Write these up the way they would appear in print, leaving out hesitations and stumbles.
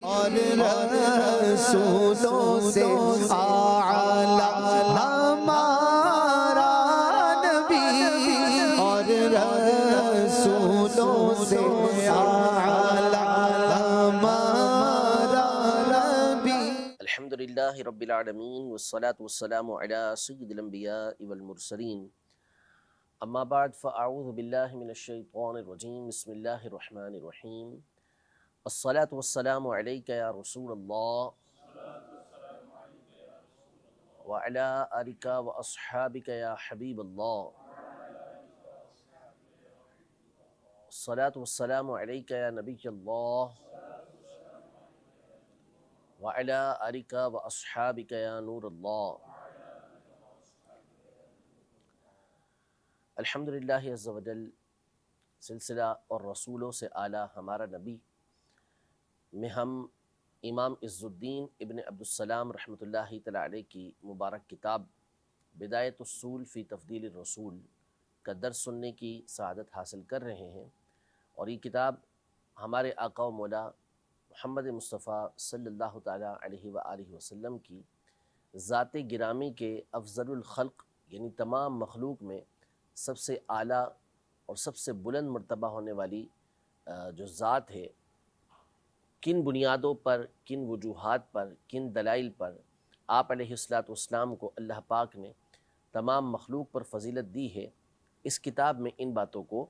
اور رسولوں سے اعلیٰ ہمارا نبی، اور رسولوں سے اعلیٰ ہمارا نبی۔ الحمدللہ رب العالمین والصلاة والسلام علی سید الانبیاء والمرسلین، اما بعد فاعوذ باللہ من الشیطان الرجیم، بسم اللہ الرحمن الرحیم۔ الصلاة والسلام علیک یا رسول اللہ وعلی آلک واصحابک یا حبیب اللہ۔ الصلاة والسلام علیک یا نبی اللہ وعلی آلک واصحابک یا نور اللہ۔ الحمدللہ عز و جل سلسلہ اور رسولوں سے اعلیٰ ہمارا نبی میں ہم امام عز الدین ابن عبدالسلام رحمۃ اللہ تعالیٰ علیہ کی مبارک کتاب بدایۃ الصول فی تفضیل الرسول کا درس سننے کی سعادت حاصل کر رہے ہیں، اور یہ کتاب ہمارے آقا و مولا محمد مصطفیٰ صلی اللہ تعالیٰ علیہ وآلہ وسلم کی ذات گرامی کے افضل الخلق یعنی تمام مخلوق میں سب سے اعلیٰ اور سب سے بلند مرتبہ ہونے والی جو ذات ہے، کن بنیادوں پر، کن وجوہات پر، کن دلائل پر آپ علیہ السلام کو اللہ پاک نے تمام مخلوق پر فضیلت دی ہے، اس کتاب میں ان باتوں کو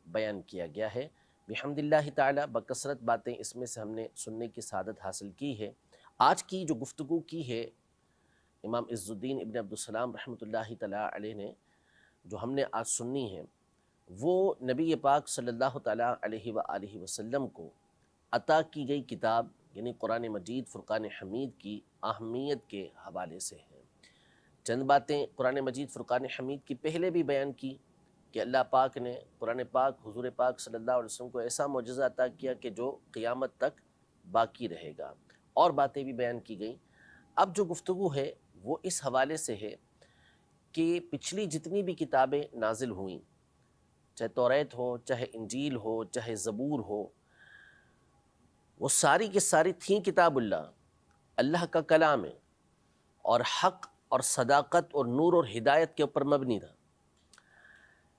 بیان کیا گیا ہے۔ بحمد اللہ تعالیٰ بکثرت باتیں اس میں سے ہم نے سننے کی سعادت حاصل کی ہے۔ آج کی جو گفتگو کی ہے امام عز الدین ابن عبدالسلام رحمۃ اللہ تعالیٰ علیہ نے، جو ہم نے آج سننی ہے، وہ نبی پاک صلی اللہ تعالیٰ علیہ وآلہ وسلم کو عطا کی گئی کتاب یعنی قرآن مجید فرقان حمید کی اہمیت کے حوالے سے ہے۔ چند باتیں قرآن مجید فرقان حمید کی پہلے بھی بیان کی کہ اللہ پاک نے قرآن پاک حضور پاک صلی اللہ علیہ وسلم کو ایسا معجزہ عطا کیا کہ جو قیامت تک باقی رہے گا، اور باتیں بھی بیان کی گئیں۔ اب جو گفتگو ہے وہ اس حوالے سے ہے کہ پچھلی جتنی بھی کتابیں نازل ہوئیں، چاہے توریت ہو، چاہے انجیل ہو، چاہے زبور ہو، وہ ساری کی ساری تھیں کتاب اللہ کا کلام ہے، اور حق اور صداقت اور نور اور ہدایت کے اوپر مبنی تھا،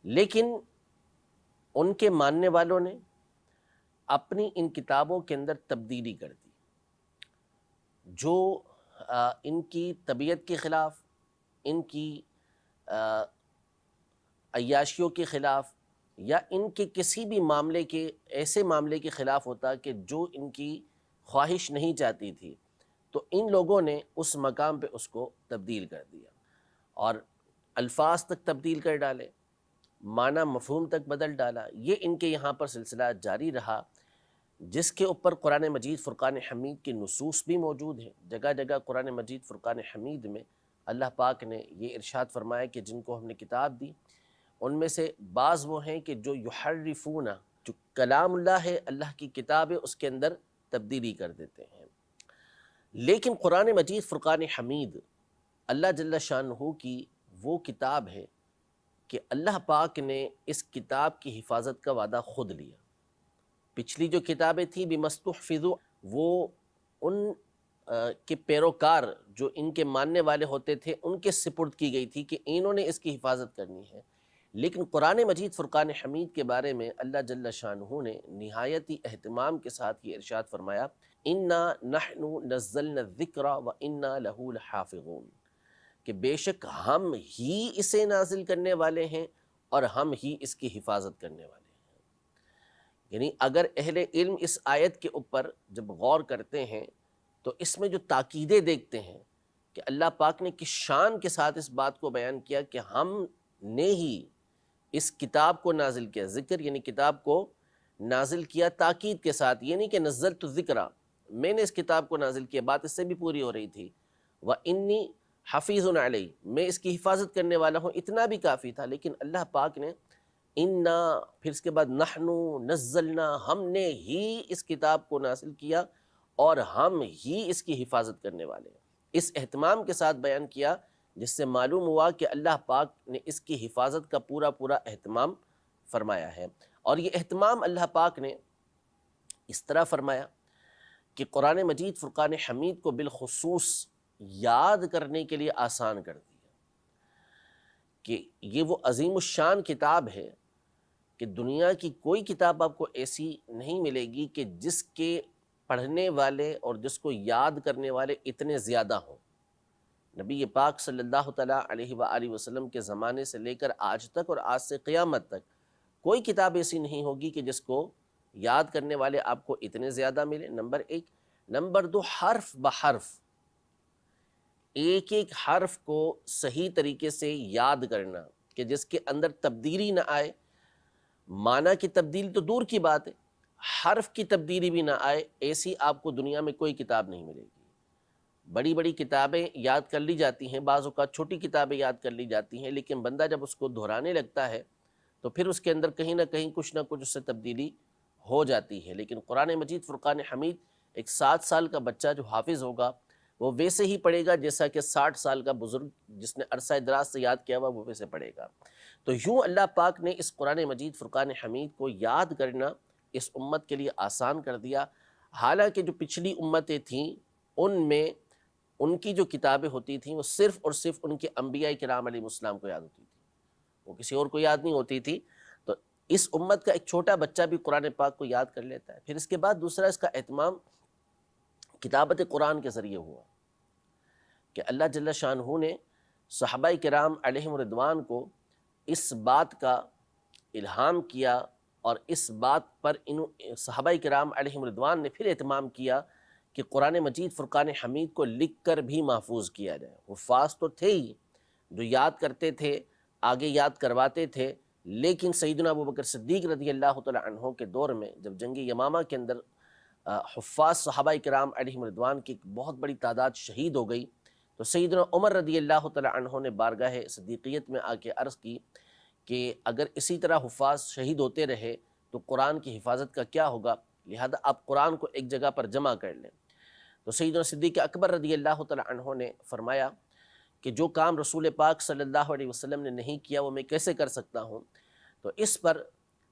لیکن ان کے ماننے والوں نے اپنی ان کتابوں کے اندر تبدیلی کر دی، جو ان کی طبیعت کے خلاف، ان کی عیاشیوں کے خلاف، یا ان کے کسی بھی معاملے کے ایسے معاملے کے خلاف ہوتا کہ جو ان کی خواہش نہیں چاہتی تھی، تو ان لوگوں نے اس مقام پہ اس کو تبدیل کر دیا، اور الفاظ تک تبدیل کر ڈالے، معنی مفہوم تک بدل ڈالا۔ یہ ان کے یہاں پر سلسلہ جاری رہا، جس کے اوپر قرآن مجید فرقان حمید کے نصوص بھی موجود ہیں۔ جگہ جگہ قرآن مجید فرقان حمید میں اللہ پاک نے یہ ارشاد فرمایا کہ جن کو ہم نے کتاب دی، ان میں سے بعض وہ ہیں کہ جو یحرفون، جو کلام اللہ ہے، اللہ کی کتاب ہے، اس کے اندر تبدیلی کر دیتے ہیں۔ لیکن قرآن مجید فرقان حمید اللہ جل شانہ کی وہ کتاب ہے کہ اللہ پاک نے اس کتاب کی حفاظت کا وعدہ خود لیا۔ پچھلی جو کتابیں تھیں بمستحفظوا، وہ ان کے پیروکار جو ان کے ماننے والے ہوتے تھے ان کے سپرد کی گئی تھی کہ انہوں نے اس کی حفاظت کرنی ہے، لیکن قرآن مجید فرقان حمید کے بارے میں اللہ جل شانہ نے نہایتی اہتمام کے ساتھ یہ ارشاد فرمایا، اِنَّا نَحْنُ نَزَّلْنَا الذِّكْرَ وَإِنَّا لَهُ لَحَافِظُونَ، کہ بے شک ہم ہی اسے نازل کرنے والے ہیں اور ہم ہی اس کی حفاظت کرنے والے ہیں۔ یعنی اگر اہل علم اس آیت کے اوپر جب غور کرتے ہیں تو اس میں جو تاکیدیں دیکھتے ہیں کہ اللہ پاک نے کس شان کے ساتھ اس بات کو بیان کیا کہ ہم نے ہی اس کتاب کو نازل کیا، ذکر یعنی کتاب کو نازل کیا تاکید کے ساتھ، یہ نہیں کہ نزلت الذکر، میں نے اس کتاب کو نازل کیا، بات اس سے بھی پوری ہو رہی تھی، وَإِنِّي حَفِيظٌ عَلَيْهِ، میں اس کی حفاظت کرنے والا ہوں، اتنا بھی کافی تھا، لیکن اللہ پاک نے اِنَّا، پھر اس کے بعد نَحْنُ نَزَّلْنَا، ہم نے ہی اس کتاب کو نازل کیا اور ہم ہی اس کی حفاظت کرنے والے ہیں۔ اس اہتمام کے ساتھ بیان کیا، جس سے معلوم ہوا کہ اللہ پاک نے اس کی حفاظت کا پورا اہتمام فرمایا ہے، اور یہ اہتمام اللہ پاک نے اس طرح فرمایا کہ قرآن مجید فرقان حمید کو بالخصوص یاد کرنے کے لیے آسان کر دیا، کہ یہ وہ عظیم الشان کتاب ہے کہ دنیا کی کوئی کتاب آپ کو ایسی نہیں ملے گی کہ جس کے پڑھنے والے اور جس کو یاد کرنے والے اتنے زیادہ ہوں۔ نبی پاک صلی اللہ تعالیٰ علیہ وآلہ وسلم کے زمانے سے لے کر آج تک اور آج سے قیامت تک کوئی کتاب ایسی نہیں ہوگی کہ جس کو یاد کرنے والے آپ کو اتنے زیادہ ملے، نمبر ایک۔ نمبر دو، حرف بحرف ایک ایک حرف کو صحیح طریقے سے یاد کرنا، کہ جس کے اندر تبدیلی نہ آئے، معنی کی تبدیلی تو دور کی بات ہے، حرف کی تبدیلی بھی نہ آئے، ایسی آپ کو دنیا میں کوئی کتاب نہیں ملے گی۔ بڑی بڑی کتابیں یاد کر لی جاتی ہیں، بعض اوقات چھوٹی کتابیں یاد کر لی جاتی ہیں، لیکن بندہ جب اس کو دہرانے لگتا ہے تو پھر اس کے اندر کہیں نہ کہیں کچھ نہ کچھ اس سے تبدیلی ہو جاتی ہے۔ لیکن قرآن مجید فرقان حمید ایک 7 سال کا بچہ جو حافظ ہوگا وہ ویسے ہی پڑھے گا جیسا کہ 60 سال کا بزرگ جس نے عرصہ دراز سے یاد کیا ہوا وہ ویسے پڑھے گا۔ تو یوں اللہ پاک نے اس قرآن مجید فرقان حمید کو یاد کرنا اس امت کے لیے آسان کر دیا۔ حالانکہ جو پچھلی امتیں تھیں ان میں ان کی جو کتابیں ہوتی تھیں وہ صرف اور صرف ان کے انبیاء کرام علیہ السلام کو یاد ہوتی تھی، وہ کسی اور کو یاد نہیں ہوتی تھی۔ تو اس امت کا ایک چھوٹا بچہ بھی قرآن پاک کو یاد کر لیتا ہے۔ پھر اس کے بعد دوسرا اس کا اہتمام کتابت قرآن کے ذریعے ہوا، کہ اللہ جل شانہ نے صحابہ کرام علیہم رضوان کو اس بات کا الہام کیا، اور اس بات پر صحابہ کرام علیہم رضوان نے پھر اہتمام کیا کہ قرآن مجید فرقان حمید کو لکھ کر بھی محفوظ کیا جائے۔ حفاظ تو تھے ہی جو یاد کرتے تھے، آگے یاد کرواتے تھے، لیکن سیدنا ابوبکر صدیق رضی اللہ تعالیٰ عنہ کے دور میں جب جنگ یمامہ کے اندر حفاظ صحابہ کرام علیہم رضوان کی ایک بہت بڑی تعداد شہید ہو گئی، تو سیدنا عمر رضی اللہ تعالیٰ عنہ نے بارگاہ صدیقیت میں آ کے عرض کی کہ اگر اسی طرح حفاظ شہید ہوتے رہے تو قرآن کی حفاظت کا کیا ہوگا، لہذا آپ قرآن کو ایک جگہ پر جمع کر لیں۔ تو سیدنا صدیق اکبر رضی اللہ تعالیٰ عنہ نے فرمایا کہ جو کام رسول پاک صلی اللہ علیہ وسلم نے نہیں کیا وہ میں کیسے کر سکتا ہوں؟ تو اس پر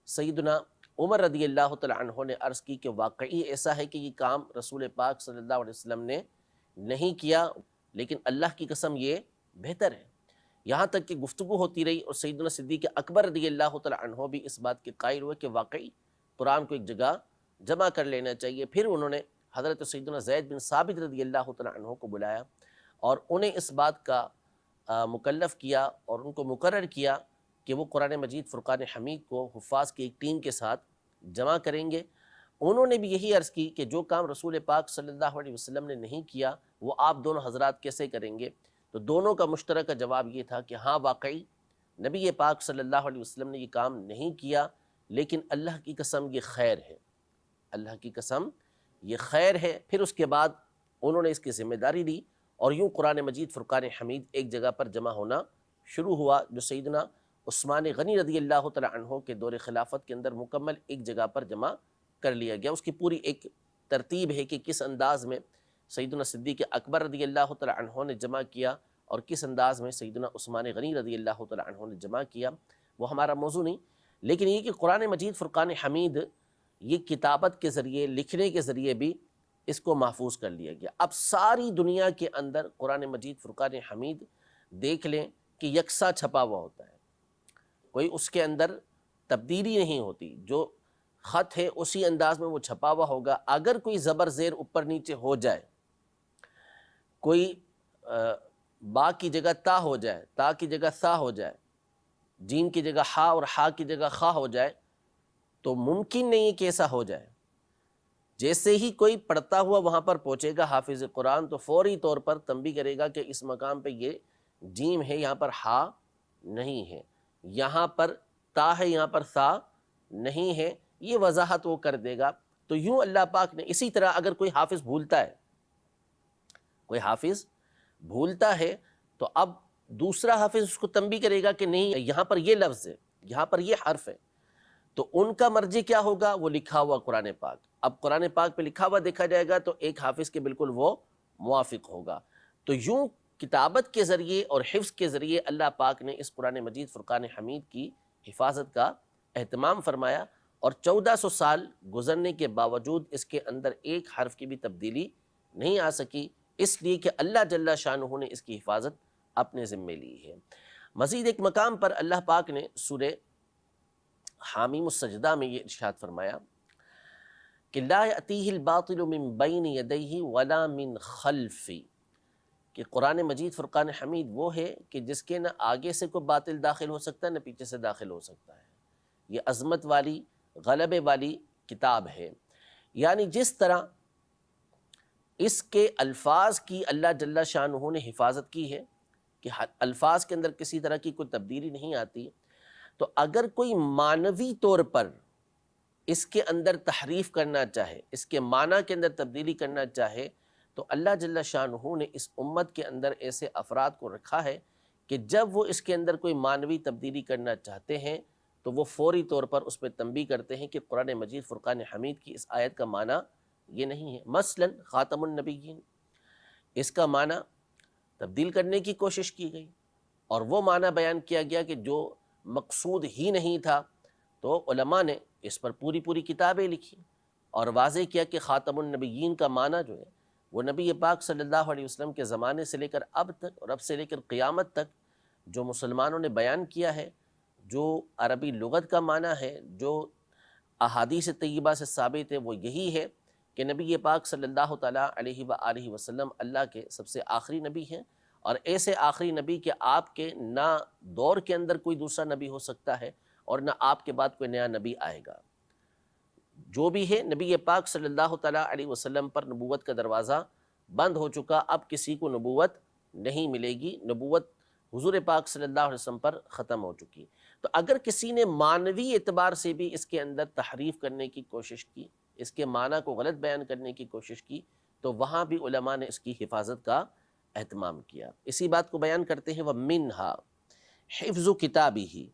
سیدنا عمر رضی اللہ تعالیٰ عنہ نے عرض کی کہ واقعی ایسا ہے کہ یہ کام رسول پاک صلی اللہ علیہ وسلم نے نہیں کیا، لیکن اللہ کی قسم یہ بہتر ہے۔ یہاں تک کہ گفتگو ہوتی رہی اور سیدنا صدیق اکبر رضی اللہ تعالیٰ عنہ بھی اس بات کے قائل ہوئے کہ واقعی قرآن کو ایک جگہ جمع کر لینا چاہیے۔ پھر انہوں نے حضرت سیدنا زید بن ثابت رضی اللہ تعالیٰ عنہ کو بلایا اور انہیں اس بات کا مکلف کیا اور ان کو مقرر کیا کہ وہ قرآن مجید فرقان حمید کو حفاظ کی ایک ٹیم کے ساتھ جمع کریں گے۔ انہوں نے بھی یہی عرض کی کہ جو کام رسول پاک صلی اللہ علیہ وسلم نے نہیں کیا وہ آپ دونوں حضرات کیسے کریں گے؟ تو دونوں کا مشترکہ جواب یہ تھا کہ ہاں واقعی نبی پاک صلی اللہ علیہ وسلم نے یہ کام نہیں کیا، لیکن اللہ کی قسم یہ خیر ہے، اللہ کی قسم یہ خیر ہے۔ پھر اس کے بعد انہوں نے اس کی ذمہ داری لی اور یوں قرآن مجید فرقان حمید ایک جگہ پر جمع ہونا شروع ہوا، جو سیدنا عثمان غنی رضی اللہ تعالیٰ عنہ کے دور خلافت کے اندر مکمل ایک جگہ پر جمع کر لیا گیا۔ اس کی پوری ایک ترتیب ہے کہ کس انداز میں سیدنا صدیق اکبر رضی اللہ تعالیٰ عنہ نے جمع کیا اور کس انداز میں سیدنا عثمان غنی رضی اللہ تعالیٰ عنہ نے جمع کیا، وہ ہمارا موضوع نہیں، لیکن یہ کہ قرآن مجید فرقان حمید یہ کتابت کے ذریعے، لکھنے کے ذریعے بھی اس کو محفوظ کر لیا گیا۔ اب ساری دنیا کے اندر قرآن مجید فرقان حمید دیکھ لیں کہ یکساں چھپا ہوا ہوتا ہے، کوئی اس کے اندر تبدیلی نہیں ہوتی، جو خط ہے اسی انداز میں وہ چھپا ہوا ہوگا۔ اگر کوئی زبر زیر اوپر نیچے ہو جائے، کوئی با کی جگہ تا ہو جائے، تا کی جگہ سا ہو جائے، جیم کی جگہ ہا اور ہا کی جگہ خا ہو جائے، تو ممکن نہیں کہ ایسا ہو جائے۔ جیسے ہی کوئی پڑھتا ہوا وہاں پر پہنچے گا حافظ قرآن تو فوری طور پر تنبیہ کرے گا کہ اس مقام پہ یہ جیم ہے، یہاں پر ہا نہیں ہے، یہاں پر تا ہے، یہاں پر سا نہیں ہے، یہ وضاحت وہ کر دے گا۔ تو یوں اللہ پاک نے اسی طرح اگر کوئی حافظ بھولتا ہے، کوئی حافظ بھولتا ہے تو اب دوسرا حافظ اس کو تنبیہ کرے گا کہ نہیں یہاں پر یہ لفظ ہے، یہاں پر یہ حرف ہے، تو ان کا مرجع کیا ہوگا؟ وہ لکھا ہوا قرآن پاک۔ اب قرآن پاک پہ لکھا ہوا دیکھا جائے گا تو ایک حافظ کے بالکل وہ موافق ہوگا۔ تو یوں کتابت کے ذریعے اور حفظ کے ذریعے اللہ پاک نے اس قرآن مجید فرقان حمید کی حفاظت کا اہتمام فرمایا اور 1400 سال گزرنے کے باوجود اس کے اندر ایک حرف کی بھی تبدیلی نہیں آ سکی، اس لیے کہ اللہ جل شانہ نے اس کی حفاظت اپنے ذمے لی ہے۔ مزید ایک مقام پر اللہ پاک نے سورہ حامیم السجدہ میں یہ ارشاد فرمایا کہ لا یأتیہ الباطل من بین یدیہ ولا من خلفہ، کہ قرآن مجید فرقان حمید وہ ہے کہ جس کے نہ آگے سے کوئی باطل داخل ہو سکتا ہے نہ پیچھے سے داخل ہو سکتا ہے۔ یہ عظمت والی، غلبے والی کتاب ہے۔ یعنی جس طرح اس کے الفاظ کی اللہ جل شانہ نے حفاظت کی ہے کہ الفاظ کے اندر کسی طرح کی کوئی تبدیلی نہیں آتی، تو اگر کوئی معنوی طور پر اس کے اندر تحریف کرنا چاہے، اس کے معنی کے اندر تبدیلی کرنا چاہے، تو اللہ جل شانہ نے اس امت کے اندر ایسے افراد کو رکھا ہے کہ جب وہ اس کے اندر کوئی معنوی تبدیلی کرنا چاہتے ہیں تو وہ فوری طور پر اس پہ تنبیہ کرتے ہیں کہ قرآن مجید فرقان حمید کی اس آیت کا معنی یہ نہیں ہے۔ مثلا خاتم النبیین، اس کا معنی تبدیل کرنے کی کوشش کی گئی اور وہ معنی بیان کیا گیا کہ جو مقصود ہی نہیں تھا، تو علماء نے اس پر پوری کتابیں لکھی اور واضح کیا کہ خاتم النبیین کا معنی جو ہے وہ نبی پاک صلی اللہ علیہ وسلم کے زمانے سے لے کر اب تک اور اب سے لے کر قیامت تک جو مسلمانوں نے بیان کیا ہے، جو عربی لغت کا معنی ہے، جو احادیث طیبہ سے ثابت ہے، وہ یہی ہے کہ نبی پاک صلی اللہ تعالیٰ علیہ وآلہ وسلم اللہ کے سب سے آخری نبی ہیں، اور ایسے آخری نبی کہ آپ کے نہ دور کے اندر کوئی دوسرا نبی ہو سکتا ہے اور نہ آپ کے بعد کوئی نیا نبی آئے گا۔ جو بھی ہے نبی پاک صلی اللہ تعالیٰ علیہ وسلم پر نبوت کا دروازہ بند ہو چکا، اب کسی کو نبوت نہیں ملے گی، نبوت حضور پاک صلی اللہ علیہ وسلم پر ختم ہو چکی۔ تو اگر کسی نے معنوی اعتبار سے بھی اس کے اندر تحریف کرنے کی کوشش کی، اس کے معنی کو غلط بیان کرنے کی کوشش کی، تو وہاں بھی علماء نے اس کی حفاظت کا اہتمام کیا۔ اسی بات کو بیان کرتے ہیں وَمِنْهَا حِفْظُ کِتَابِهِ،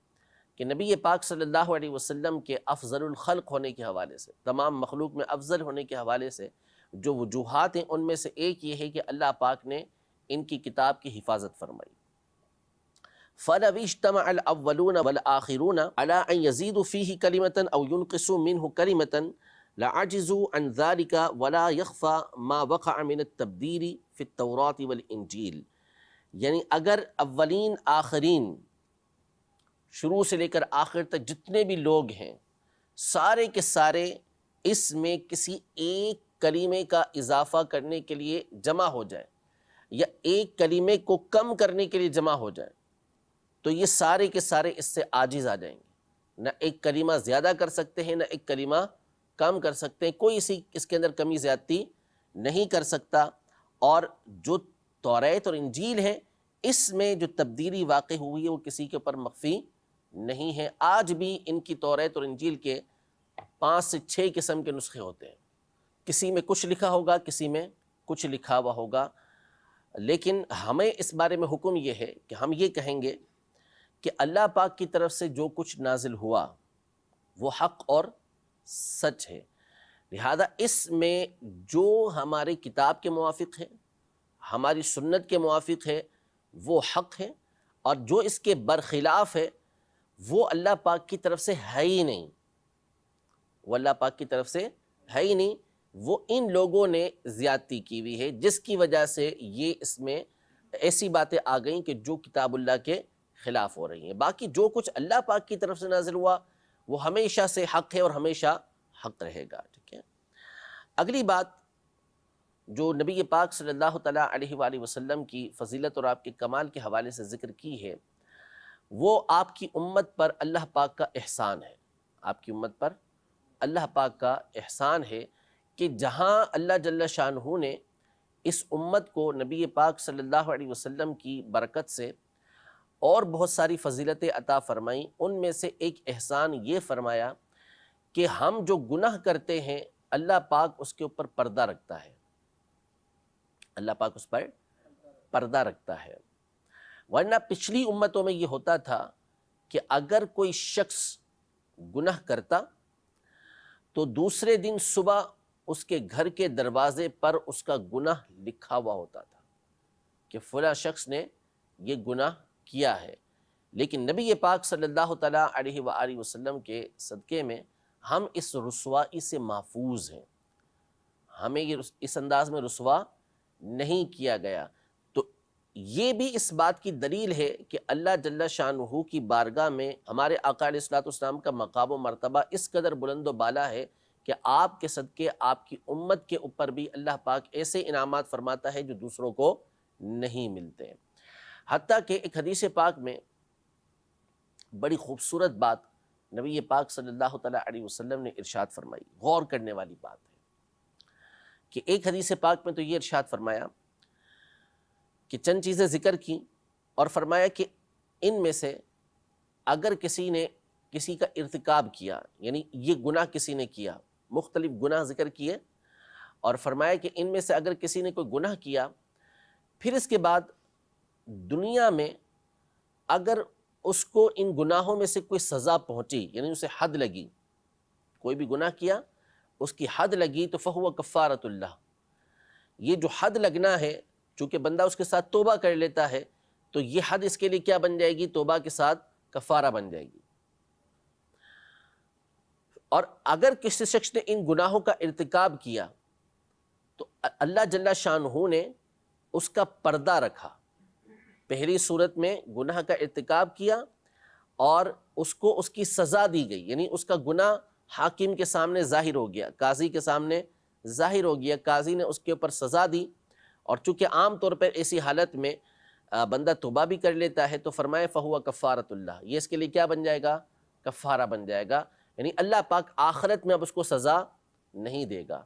کہ نبی پاک صلی اللہ علیہ وسلم کے افضل الخلق ہونے کے حوالے سے، تمام مخلوق میں افضل ہونے کے حوالے سے جو وجوہات ہیں، ان میں سے ایک یہ ہے کہ اللہ پاک نے ان کی کتاب کی حفاظت فرمائی۔ فَلَوِ اجْتَمَعَ الْأَوَّلُونَ وَالْآخِرُونَ عَلَىٰ أَن يَزِيدُوا فِيهِ كَلِمَةً أَوْ يُنْقِصُوا مِنْهُ كَلِمَةً لَعَجِزُوا عَنْ ذَلِكَ وَلَا يَخْفَىٰ مَا وَقَعَ مِنَ التَّبْدِيلِ فِي التَّوْرَاةِ وَالْإِنْجِيلِ، یعنی اگر اولین آخرین شروع سے لے کر آخر تک جتنے بھی لوگ ہیں، سارے کے سارے اس میں کسی ایک کلمے کا اضافہ کرنے کے لیے جمع ہو جائے یا ایک کلمے کو کم کرنے کے لیے جمع ہو جائے، تو یہ سارے کے سارے اس سے عاجز آ جائیں گے۔ نہ ایک کلمہ زیادہ کر سکتے ہیں، نہ ایک کلمہ کم کر سکتے ہیں، کوئی اس کے اندر کمی زیادتی نہیں کر سکتا۔ اور جو توریت اور انجیل ہے، اس میں جو تبدیلی واقع ہوئی ہے وہ کسی کے اوپر مخفی نہیں ہے۔ آج بھی ان کی توریت اور انجیل کے 5 سے 6 قسم کے نسخے ہوتے ہیں، کسی میں کچھ لکھا ہوگا، کسی میں کچھ لکھا ہوا ہوگا، لیکن ہمیں اس بارے میں حکم یہ ہے کہ ہم یہ کہیں گے کہ اللہ پاک کی طرف سے جو کچھ نازل ہوا وہ حق اور سچ ہے، لہذا اس میں جو ہماری کتاب کے موافق ہے، ہماری سنت کے موافق ہے، وہ حق ہے، اور جو اس کے برخلاف ہے وہ اللہ پاک کی طرف سے ہے ہی نہیں، وہ اللہ پاک کی طرف سے ہے ہی نہیں، وہ ان لوگوں نے زیادتی کی ہوئی ہے، جس کی وجہ سے یہ اس میں ایسی باتیں آ گئیں کہ جو کتاب اللہ کے خلاف ہو رہی ہیں۔ باقی جو کچھ اللہ پاک کی طرف سے نازل ہوا وہ ہمیشہ سے حق ہے اور ہمیشہ حق رہے گا، ٹھیک ہے۔ اگلی بات جو نبی پاک صلی اللہ تعالیٰ علیہ وآلہ وسلم کی فضیلت اور آپ کے کمال کے حوالے سے ذکر کی ہے، وہ آپ کی امت پر اللہ پاک کا احسان ہے۔ آپ کی امت پر اللہ پاک کا احسان ہے کہ جہاں اللہ جل شانہ نے اس امت کو نبی پاک صلی اللہ علیہ وسلم کی برکت سے اور بہت ساری فضیلتیں عطا فرمائیں، ان میں سے ایک احسان یہ فرمایا کہ ہم جو گناہ کرتے ہیں اللہ پاک اس کے اوپر پردہ رکھتا ہے، اللہ پاک اس پر پردہ رکھتا ہے۔ ورنہ پچھلی امتوں میں یہ ہوتا تھا کہ اگر کوئی شخص گناہ کرتا تو دوسرے دن صبح اس کے گھر کے دروازے پر اس کا گناہ لکھا ہوا ہوتا تھا کہ فلاں شخص نے یہ گناہ کیا ہے، لیکن نبی پاک صلی اللہ تعالیٰ علیہ وآلہ وسلم کے صدقے میں ہم اس رسوائی سے محفوظ ہیں، ہمیں یہ اس انداز میں رسوا نہیں کیا گیا۔ تو یہ بھی اس بات کی دلیل ہے کہ اللہ جل شانہ کی بارگاہ میں ہمارے آقا علیہ الصلوۃ والسلام کا مقام و مرتبہ اس قدر بلند و بالا ہے کہ آپ کے صدقے آپ کی امت کے اوپر بھی اللہ پاک ایسے انعامات فرماتا ہے جو دوسروں کو نہیں ملتے۔ حتیٰ کہ ایک حدیث پاک میں بڑی خوبصورت بات نبی پاک صلی اللہ تعالیٰ علیہ وسلم نے ارشاد فرمائی، غور کرنے والی بات ہے کہ ایک حدیث پاک میں تو یہ ارشاد فرمایا کہ چند چیزیں ذکر کی اور فرمایا کہ ان میں سے اگر کسی نے کسی کا ارتکاب کیا، یعنی یہ گناہ کسی نے کیا، مختلف گناہ ذکر کیے اور فرمایا کہ ان میں سے اگر کسی نے کوئی گناہ کیا، پھر اس کے بعد دنیا میں اگر اس کو ان گناہوں میں سے کوئی سزا پہنچی، یعنی اسے حد لگی، کوئی بھی گناہ کیا اس کی حد لگی، تو فہو کفارۃ اللہ، یہ جو حد لگنا ہے، چونکہ بندہ اس کے ساتھ توبہ کر لیتا ہے تو یہ حد اس کے لیے کیا بن جائے گی؟ توبہ کے ساتھ کفارہ بن جائے گی۔ اور اگر کسی شخص نے ان گناہوں کا ارتکاب کیا تو اللہ جل شانہ نے اس کا پردہ رکھا۔ پہلی صورت میں گناہ کا ارتکاب کیا اور اس کو اس کی سزا دی گئی، یعنی اس کا گناہ حاکم کے سامنے ظاہر ہو گیا، قاضی کے سامنے ظاہر ہو گیا، قاضی نے اس کے اوپر سزا دی، اور چونکہ عام طور پر ایسی حالت میں بندہ توبہ بھی کر لیتا ہے تو فرمائے فہو کفارۃ اللہ، یہ اس کے لیے کیا بن جائے گا؟ کفارہ بن جائے گا، یعنی اللہ پاک آخرت میں اب اس کو سزا نہیں دے گا۔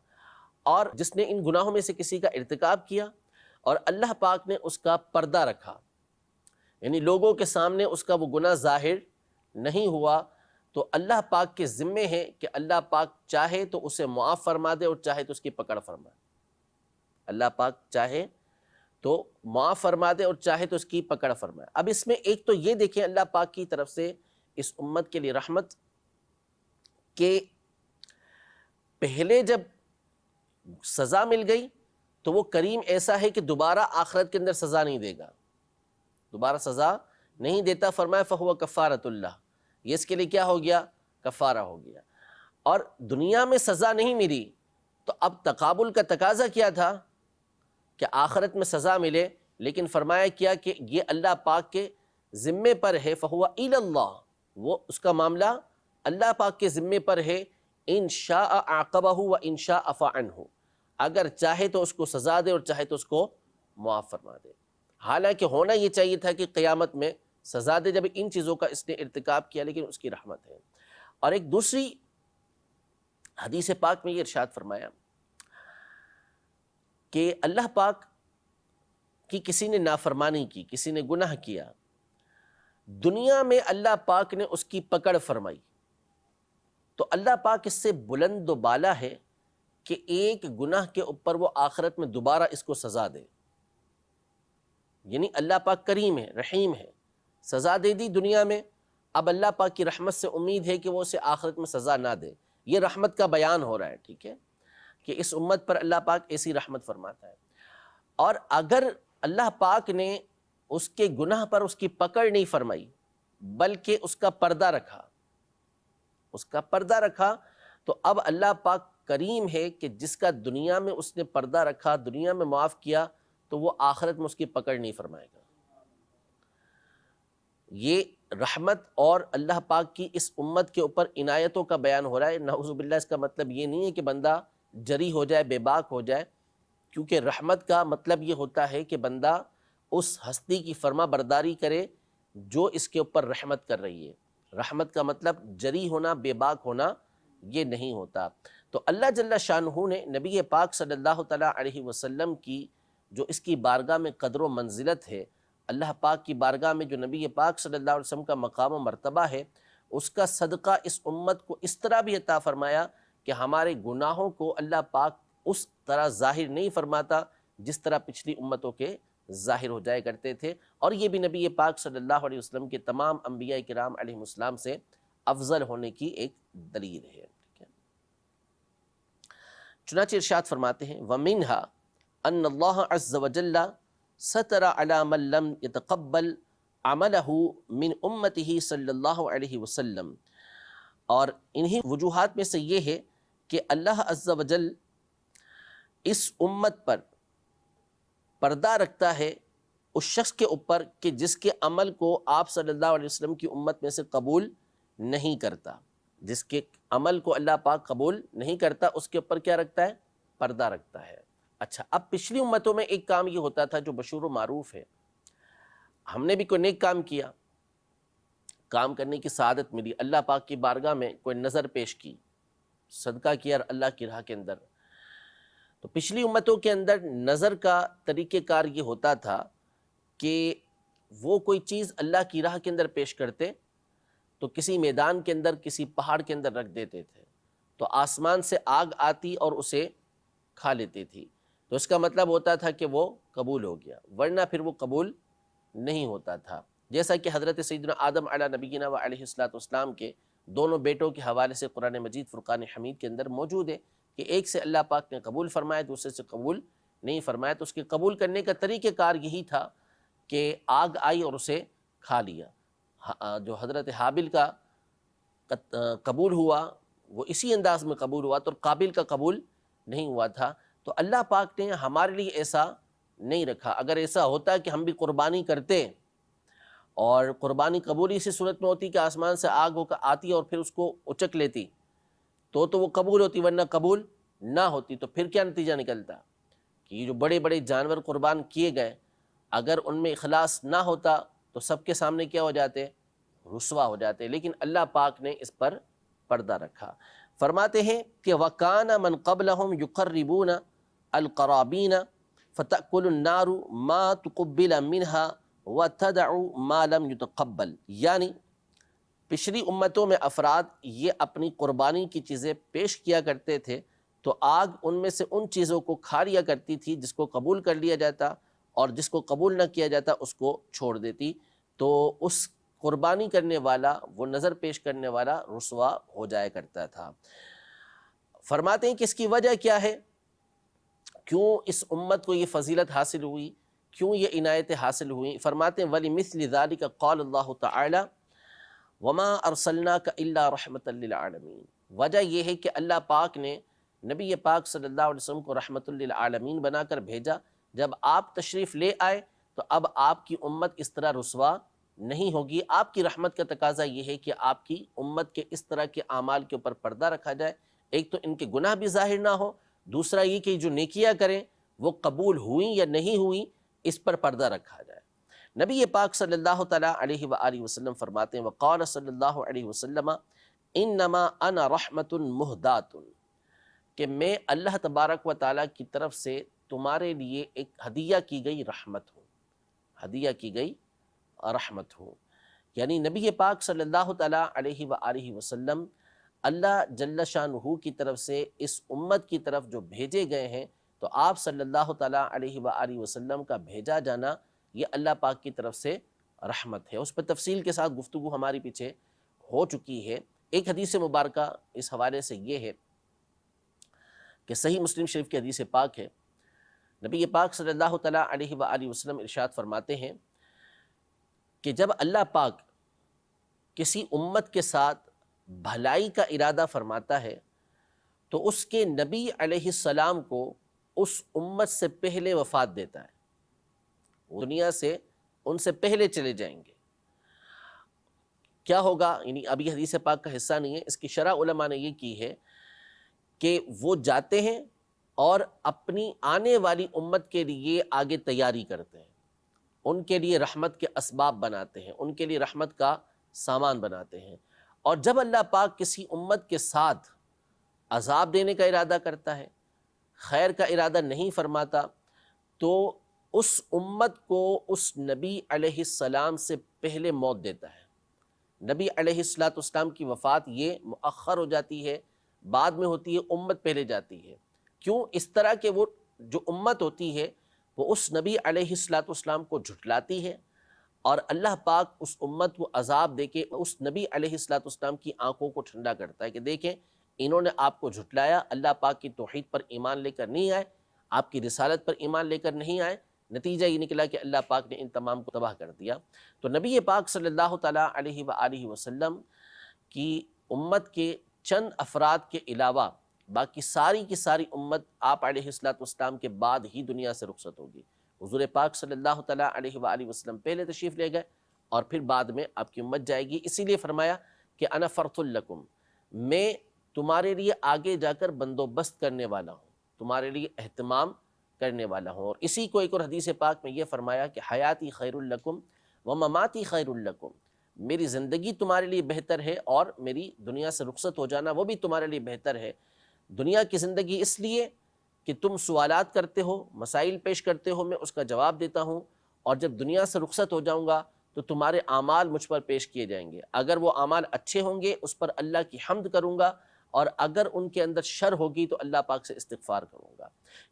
اور جس نے ان گناہوں میں سے کسی کا ارتکاب کیا اور اللہ پاک نے اس کا پردہ رکھا، یعنی لوگوں کے سامنے اس کا وہ گناہ ظاہر نہیں ہوا، تو اللہ پاک کے ذمے ہے کہ اللہ پاک چاہے تو اسے معاف فرما دے اور چاہے تو اس کی پکڑ فرمائے۔ اللہ پاک چاہے تو معاف فرما دے اور چاہے تو اس کی پکڑ فرمائے۔ اب اس میں ایک تو یہ دیکھیں اللہ پاک کی طرف سے اس امت کے لیے رحمت کہ پہلے جب سزا مل گئی تو وہ کریم ایسا ہے کہ دوبارہ آخرت کے اندر سزا نہیں دے گا، دوبارہ سزا نہیں دیتا، فرمایا فہو کفارۃ اللہ، یہ اس کے لیے کیا ہو گیا؟ کفارہ ہو گیا۔ اور دنیا میں سزا نہیں ملی تو اب تقابل کا تقاضا کیا تھا کہ آخرت میں سزا ملے، لیکن فرمایا کیا کہ یہ اللہ پاک کے ذمے پر ہے، فہو الی اللہ، وہ اس کا معاملہ اللہ پاک کے ذمے پر ہے، ان شاء عاقبہ و ان شاء عفا عنہ، اگر چاہے تو اس کو سزا دے اور چاہے تو اس کو معاف فرما دے۔ حالانکہ ہونا یہ چاہیے تھا کہ قیامت میں سزا دے جب ان چیزوں کا اس نے ارتکاب کیا، لیکن اس کی رحمت ہے۔ اور ایک دوسری حدیث پاک میں یہ ارشاد فرمایا کہ اللہ پاک کی کسی نے نافرمانی کی، کسی نے گناہ کیا، دنیا میں اللہ پاک نے اس کی پکڑ فرمائی، تو اللہ پاک اس سے بلند و بالا ہے کہ ایک گناہ کے اوپر وہ آخرت میں دوبارہ اس کو سزا دے۔ یعنی اللہ پاک کریم ہے، رحیم ہے، سزا دے دی دنیا میں، اب اللہ پاک کی رحمت سے امید ہے کہ وہ اسے آخرت میں سزا نہ دے۔ یہ رحمت کا بیان ہو رہا ہے، ٹھیک ہے، کہ اس امت پر اللہ پاک ایسی رحمت فرماتا ہے۔ اور اگر اللہ پاک نے اس کے گناہ پر اس کی پکڑ نہیں فرمائی بلکہ اس کا پردہ رکھا، اس کا پردہ رکھا، تو اب اللہ پاک کریم ہے کہ جس کا دنیا میں اس نے پردہ رکھا، دنیا میں معاف کیا، تو وہ آخرت میں اس کی پکڑ نہیں فرمائے گا۔ یہ رحمت اور اللہ پاک کی اس امت کے اوپر عنایتوں کا بیان ہو رہا ہے۔ نعوذ باللہ، اس کا مطلب یہ نہیں ہے کہ بندہ جری ہو جائے، بے باک ہو جائے، کیونکہ رحمت کا مطلب یہ ہوتا ہے کہ بندہ اس ہستی کی فرما برداری کرے جو اس کے اوپر رحمت کر رہی ہے۔ رحمت کا مطلب جری ہونا، بے باک ہونا یہ نہیں ہوتا۔ تو اللہ جل شانہ نے نبی پاک صلی اللہ تعالیٰ علیہ وسلم کی جو اس کی بارگاہ میں قدر و منزلت ہے، اللہ پاک کی بارگاہ میں جو نبی پاک صلی اللہ علیہ وسلم کا مقام و مرتبہ ہے، اس کا صدقہ اس امت کو اس طرح بھی عطا فرمایا کہ ہمارے گناہوں کو اللہ پاک اس طرح ظاہر نہیں فرماتا جس طرح پچھلی امتوں کے ظاہر ہو جائے کرتے تھے۔ اور یہ بھی نبی پاک صلی اللہ علیہ وسلم کے تمام انبیاء کرام علیہ السلام سے افضل ہونے کی ایک دلیل ہے۔ چنانچہ ارشاد فرماتے ہیں وَمِنْهَا أَنَّ اللَّهَ عَزَّ وَجَلَّ سَتَرَ عَلَى مَنْ لَمْ يَتَقَبَّلْ عَمَلَهُ مِنْ أُمَّتِهِ صلی اللہ علیہ وسلم، اور انہی وجوہات میں سے یہ ہے کہ اللہ عز و جل اس امت پر پردہ رکھتا ہے اس شخص کے اوپر کہ جس کے عمل کو آپ صلی اللہ علیہ وسلم کی امت میں سے قبول نہیں کرتا. جس کے عمل کو اللہ پاک قبول نہیں کرتا اس کے اوپر کیا رکھتا ہے؟ پردہ رکھتا ہے. اچھا، اب پچھلی امتوں میں ایک کام یہ ہوتا تھا جو مشہور و معروف ہے. ہم نے بھی کوئی نیک کام کیا، کام کرنے کی سعادت ملی، اللہ پاک کی بارگاہ میں کوئی نظر پیش کی، صدقہ کیا اللہ کی راہ کے اندر. تو پچھلی امتوں کے اندر نظر کا طریقہ کار یہ ہوتا تھا کہ وہ کوئی چیز اللہ کی راہ کے اندر پیش کرتے تو کسی میدان کے اندر، کسی پہاڑ کے اندر رکھ دیتے تھے، تو آسمان سے آگ آتی اور اسے کھا لیتی تھی. تو اس کا مطلب ہوتا تھا کہ وہ قبول ہو گیا، ورنہ پھر وہ قبول نہیں ہوتا تھا. جیسا کہ حضرت سیدنا آدم علیہ نبینا و علیہ السلام کے دونوں بیٹوں کے حوالے سے قرآن مجید فرقان حمید کے اندر موجود ہے کہ ایک سے اللہ پاک نے قبول فرمایا، دوسرے سے قبول نہیں فرمایا. تو اس کے قبول کرنے کا طریقہ کار یہی تھا کہ آگ آئی اور اسے کھا لیا. جو حضرت حابل کا قبول ہوا وہ اسی انداز میں قبول ہوا، تو قابل کا قبول نہیں ہوا تھا. تو اللہ پاک نے ہمارے لیے ایسا نہیں رکھا. اگر ایسا ہوتا کہ ہم بھی قربانی کرتے اور قربانی قبول اسی صورت میں ہوتی کہ آسمان سے آگ ہو کر آتی اور پھر اس کو اچک لیتی تو وہ قبول ہوتی، ورنہ قبول نہ ہوتی. تو پھر کیا نتیجہ نکلتا کہ یہ جو بڑے بڑے جانور قربان کیے گئے، اگر ان میں اخلاص نہ ہوتا تو سب کے سامنے کیا ہو جاتے؟ رسوا ہو جاتے. لیکن اللہ پاک نے اس پر پردہ رکھا. فرماتے ہیں کہ وَكَانَ مَنْ قَبْلَهُمْ يُقَرِّبُونَ الْقَرَابِينَ فَتَأْكُلُ النَّارُ مَا تُقُبِّلَ مِنْهَا وَتَدَعُ مَا لَمْ يُتَقَبَّلْ. یعنی پچھلی امتوں میں افراد یہ اپنی قربانی کی چیزیں پیش کیا کرتے تھے تو آگ ان میں سے ان چیزوں کو کھا لیا کرتی تھی جس کو قبول کر لیا جاتا، اور جس کو قبول نہ کیا جاتا اس کو چھوڑ دیتی. تو اس قربانی کرنے والا، وہ نظر پیش کرنے والا رسوا ہو جایا کرتا تھا. فرماتے ہیں کہ اس کی وجہ کیا ہے، کیوں اس امت کو یہ فضیلت حاصل ہوئی، کیوں یہ عنایتیں حاصل ہوئیں. فرماتے ہیں وَلِمِثْلِ ذَلِكَ قَالَ اللَّهُ تَعَالَى وَمَا أَرْسَلْنَاكَ إِلَّا رَحْمَةً لِلْعَالَمِينَ. وجہ یہ ہے کہ اللہ پاک نے نبی پاک صلی اللہ علیہ وسلم کو رحمۃ للعالمین بنا کر بھیجا. جب آپ تشریف لے آئے تو اب آپ کی امت اس طرح رسوا نہیں ہوگی. آپ کی رحمت کا تقاضا یہ ہے کہ آپ کی امت کے اس طرح کے اعمال کے اوپر پردہ رکھا جائے. ایک تو ان کے گناہ بھی ظاہر نہ ہو، دوسرا یہ کہ جو نیکیاں کریں وہ قبول ہوئیں یا نہیں ہوئیں اس پر پردہ رکھا جائے. نبی پاک صلی اللہ تعالیٰ علیہ وآلہ وسلم فرماتے ہیں وقال صلی اللہ علیہ وسلم انما انا رحمت مہدات، کہ میں اللہ تبارک و تعالیٰ کی طرف سے تمہارے لیے ایک ہدیہ کی گئی رحمت ہوں، ہدیہ کی گئی رحمت ہوں. یعنی نبی پاک صلی اللہ تعالیٰ علیہ وآلہ وسلم اللہ جل شانہ کی طرف سے اس امت کی طرف جو بھیجے گئے ہیں، تو آپ صلی اللہ تعالیٰ علیہ وآلہ وسلم کا بھیجا جانا یہ اللہ پاک کی طرف سے رحمت ہے. اس پر تفصیل کے ساتھ گفتگو ہماری پیچھے ہو چکی ہے. ایک حدیث مبارکہ اس حوالے سے یہ ہے کہ صحیح مسلم شریف کی حدیث پاک ہے. نبی پاک صلی اللہ تعالیٰ علیہ وآلہ وسلم ارشاد فرماتے ہیں کہ جب اللہ پاک کسی امت کے ساتھ بھلائی کا ارادہ فرماتا ہے تو اس کے نبی علیہ السلام کو اس امت سے پہلے وفات دیتا ہے، دنیا سے ان سے پہلے چلے جائیں گے. کیا ہوگا؟ یعنی ابھی حدیث پاک کا حصہ نہیں ہے، اس کی شرح علماء نے یہ کی ہے کہ وہ جاتے ہیں اور اپنی آنے والی امت کے لیے آگے تیاری کرتے ہیں، ان کے لیے رحمت کے اسباب بناتے ہیں، ان کے لیے رحمت کا سامان بناتے ہیں. اور جب اللہ پاک کسی امت کے ساتھ عذاب دینے کا ارادہ کرتا ہے، خیر کا ارادہ نہیں فرماتا، تو اس امت کو اس نبی علیہ السلام سے پہلے موت دیتا ہے. نبی علیہ السلام کی وفات یہ مؤخر ہو جاتی ہے، بعد میں ہوتی ہے، امت پہلے جاتی ہے. کیوں؟ اس طرح کہ وہ جو امت ہوتی ہے وہ اس نبی علیہ السلام کو جھٹلاتی ہے، اور اللہ پاک اس امت کو عذاب دے کے اس نبی علیہ السلام کی آنکھوں کو ٹھنڈا کرتا ہے کہ دیکھیں انہوں نے آپ کو جھٹلایا، اللہ پاک کی توحید پر ایمان لے کر نہیں آئے، آپ کی رسالت پر ایمان لے کر نہیں آئے، نتیجہ یہ نکلا کہ اللہ پاک نے ان تمام کو تباہ کر دیا. تو نبی پاک صلی اللہ تعالیٰ علیہ وآلہ وسلم کی امت کے چند افراد کے علاوہ باقی ساری کی ساری امت آپ علیہ السلام کے بعد ہی دنیا سے رخصت ہوگی۔ حضور پاک صلی اللہ تعالیٰ علیہ وآلہ وسلم پہلے تشریف لے گئے اور پھر بعد میں آپ کی امت جائے گی۔ اسی لیے فرمایا کہ انا فرط لکم، میں تمہارے لیے آگے جا کر بندوبست کرنے والا ہوں، تمہارے لیے اہتمام کرنے والا ہوں۔ اور اسی کو ایک اور حدیث پاک میں یہ فرمایا کہ حیاتی خیر لکم و مماتی خیر لکم، میری زندگی تمہارے لیے بہتر ہے اور میری دنیا سے رخصت ہو جانا وہ بھی تمہارے لیے بہتر ہے۔ دنیا کی زندگی اس لیے کہ تم سوالات کرتے ہو، مسائل پیش کرتے ہو، میں اس کا جواب دیتا ہوں، اور جب دنیا سے رخصت ہو جاؤں گا تو تمہارے اعمال مجھ پر پیش کیے جائیں گے۔ اگر وہ اعمال اچھے ہوں گے اس پر اللہ کی حمد کروں گا، اور اگر ان کے اندر شر ہوگی تو اللہ پاک سے استغفار کروں گا۔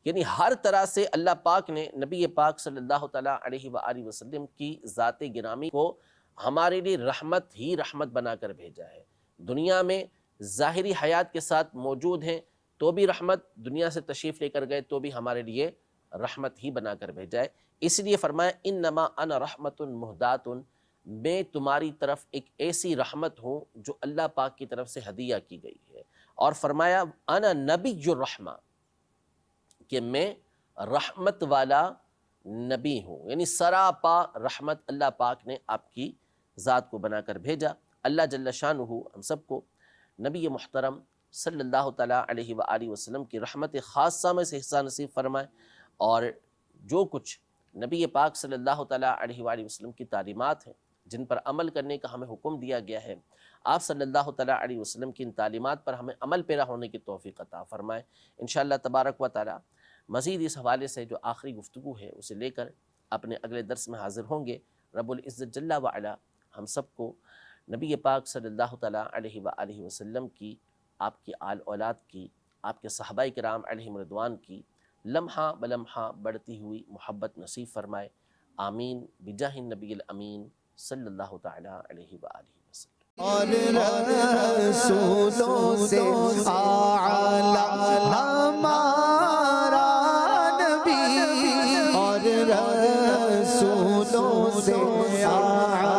یعنی ہر طرح سے اللہ پاک نے نبی پاک صلی اللہ تعالیٰ علیہ وآلہ وسلم کی ذات گرامی کو ہمارے لیے رحمت ہی رحمت بنا کر بھیجا ہے۔ دنیا میں ظاہری حیات کے ساتھ موجود ہیں تو بھی رحمت، دنیا سے تشریف لے کر گئے تو بھی ہمارے لیے رحمت ہی بنا کر بھیجا ہے۔ اس لیے فرمایا انما انا رحمت مہدات، میں تمہاری طرف ایک ایسی رحمت ہوں جو اللہ پاک کی طرف سے ہدیہ کی گئی ہے۔ اور فرمایا انا نبی الرحمہ، کہ میں رحمت والا نبی ہوں، یعنی سراپا رحمت اللہ پاک نے آپ کی ذات کو بنا کر بھیجا۔ اللہ جل شانہ ہم سب کو نبی محترم صلی اللہ تعالیٰ علیہ وآلہ وسلم کی رحمت خاصہ میں سے حصہ نصیب فرمائے، اور جو کچھ نبی پاک صلی اللہ تعالیٰ علیہ وآلہ وسلم کی تعلیمات ہیں جن پر عمل کرنے کا ہمیں حکم دیا گیا ہے، آپ صلی اللہ تعالیٰ علیہ وسلم کی ان تعلیمات پر ہمیں عمل پیرا ہونے کی توفیق عطا فرمائے۔ انشاءاللہ تبارک و تعالیٰ مزید اس حوالے سے جو آخری گفتگو ہے اسے لے کر اپنے اگلے درس میں حاضر ہوں گے۔ رب العزت جل وعلا ہم سب کو نبی پاک صلی اللہ تعالیٰ علیہ وآلہ وسلم کی، آپ کی آل اولاد کی، آپ کے صحابہ کرام علیہم رضوان کی لمحہ بلمحہ بڑھتی ہوئی محبت نصیب فرمائے۔ آمین بجاہ النبی الامین صلی اللہ تعالیٰ علیہ وآلہ وسلم۔ اور رسولوں سے اعلیٰ ہمارا نبی، اور رسولوں سے اعلیٰ